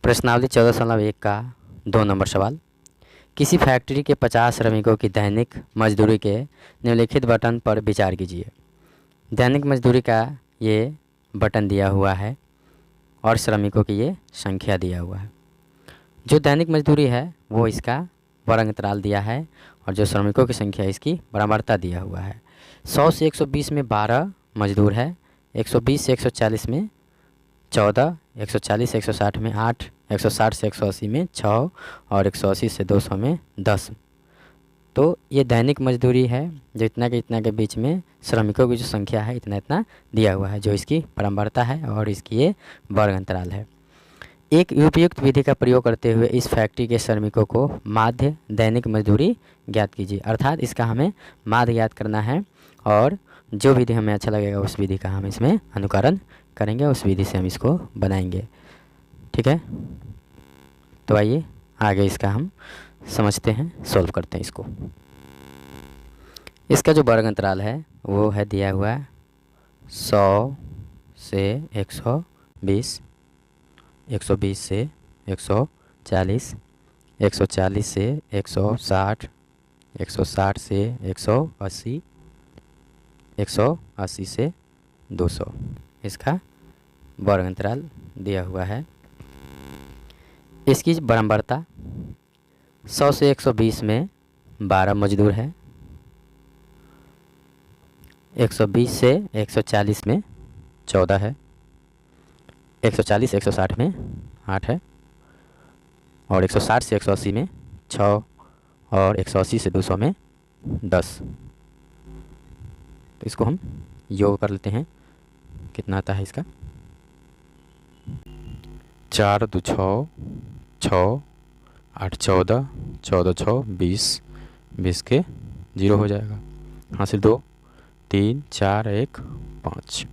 प्रश्नावली 14/1 का 2 नंबर सवाल। किसी फैक्ट्री के 50 श्रमिकों की दैनिक मजदूरी के निम्नलिखित बटन पर विचार कीजिए। दैनिक मजदूरी का ये बटन दिया हुआ है और श्रमिकों की ये संख्या दिया हुआ है। जो दैनिक मजदूरी है वो इसका वर्ग अंतराल दिया है और जो श्रमिकों की संख्या इसकी बराबरता दिया हुआ है। 100 से 120 में 12 मजदूर है, 120 से 140 में 14, 140 से 160 में 8, 160 से 180 में 6 और 180 से 200 में 10। तो ये दैनिक मजदूरी है जो इतना के बीच में श्रमिकों की जो संख्या है इतना इतना दिया हुआ है, जो इसकी बराबरता है और इसकी ये वर्ग अंतराल है। एक उपयुक्त विधि का प्रयोग करते हुए इस फैक्ट्री के श्रमिकों को माध्य दैनिक मजदूरी ज्ञात कीजिए। अर्थात इसका हमें माध्य ज्ञात करना है और जो विधि हमें अच्छा लगेगा उस विधि का हम इसमें अनुकरण करेंगे, उस विधि से हम इसको बनाएंगे। ठीक है, तो आइए आगे इसका हम समझते हैं, सॉल्व करते हैं इसको। इसका जो वर्ग अंतराल है वो है दिया हुआ है 100 से 120, 120 से 140, 140 से 160, 160 से 180, 180 से 200 इसका वर्ग अंतराल दिया हुआ है। इसकी बराबरता 100 से 120 में 12 मजदूर है, 120 से 140 में 14 है, 140 से 160 में 8 है और 160 से 180 में 6 और 180 से 200 में 10। तो इसको हम योग कर लेते हैं, कितना आता है इसका 4 2 6, 6 8 14, 14 6 20, 20 के 0 हो जाएगा, हासिल 2 3 4 1 5।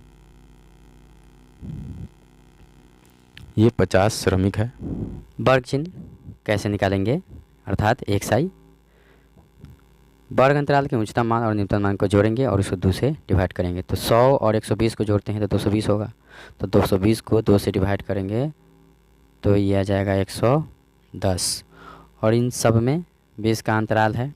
ये 50 श्रमिक है। वर्ग चिन्ह कैसे निकालेंगे, अर्थात एक साई वर्ग अंतराल के उच्चतम मान और न्यूनतम मान को जोड़ेंगे और उसको 2 से डिवाइड करेंगे। तो 100 और 120 को जोड़ते हैं तो 220 होगा, तो 220 को 2 से डिवाइड करेंगे तो ये आ जाएगा 110 और इन सब में 20 का अंतराल है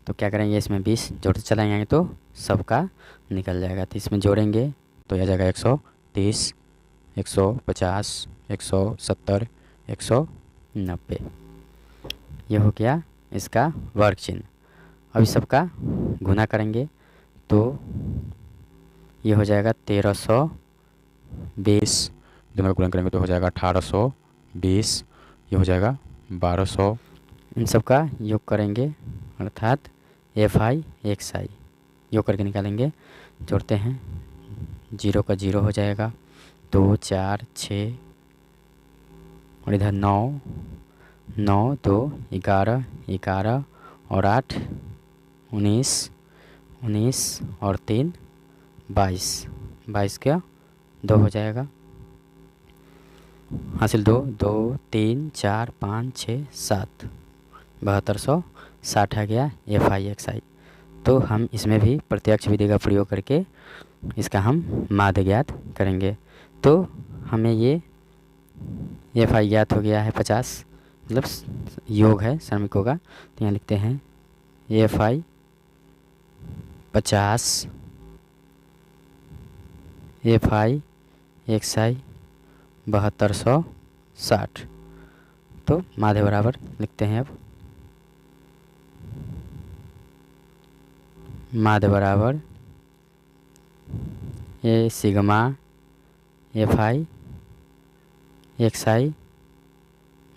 तो क्या करेंगे, इसमें 20 जोड़ते चले जाएंगे तो सबका निकल जाएगा। तो इसमें जोड़ेंगे तो यह आ जाएगा 130, 150, 170, 190। ये हो गया इसका वर्ग चिन्ह। अब इस सबका गुना करेंगे तो ये हो जाएगा 1320, दोनों गुणा करेंगे तो हो जाएगा 1820, ये हो जाएगा 1200। इन सब का योग करेंगे अर्थात FI XI योग करके निकालेंगे, जोड़ते हैं 0 का 0 हो जाएगा, 2 4 6 और इधर 9 9 2 11 11 और 8 19 19 और 3 22, 22 का 2 हो जाएगा, हासिल 2 2 3 4 5 6 7, 7260 आ गया FI XI। तो हम इसमें भी प्रत्यक्ष विधि का प्रयोग करके इसका हम माध्य ज्ञात करेंगे। तो हमें ये FI ज्ञात हो गया है 50, मतलब योग है श्रमिकों का। तो यहाँ लिखते हैं FI 50, FI XI 7260। तो माध्य बराबर लिखते हैं, अब माध्य बराबर ये सिग्मा FI XI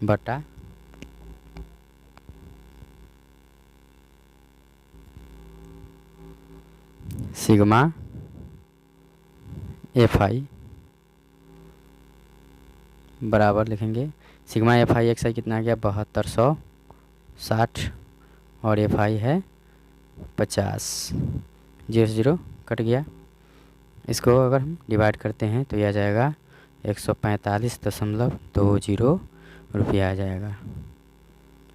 बटा सिग्मा FI बराबर लिखेंगे सिग्मा FI XI कितना आ गया 7260 और FI है 50, 0 से 0 कट गया। इसको अगर हम डिवाइड करते हैं तो यह आ जाएगा 145.20 रुपया आ जाएगा,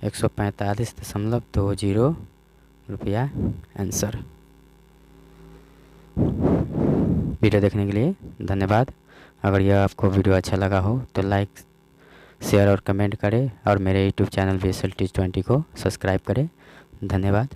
145.20 रुपया आंसर। वीडियो देखने के लिए धन्यवाद। अगर यह आपको वीडियो अच्छा लगा हो तो लाइक शेयर और कमेंट करें और मेरे यूट्यूब चैनल VSL Teach 20 को सब्सक्राइब करें। धन्यवाद।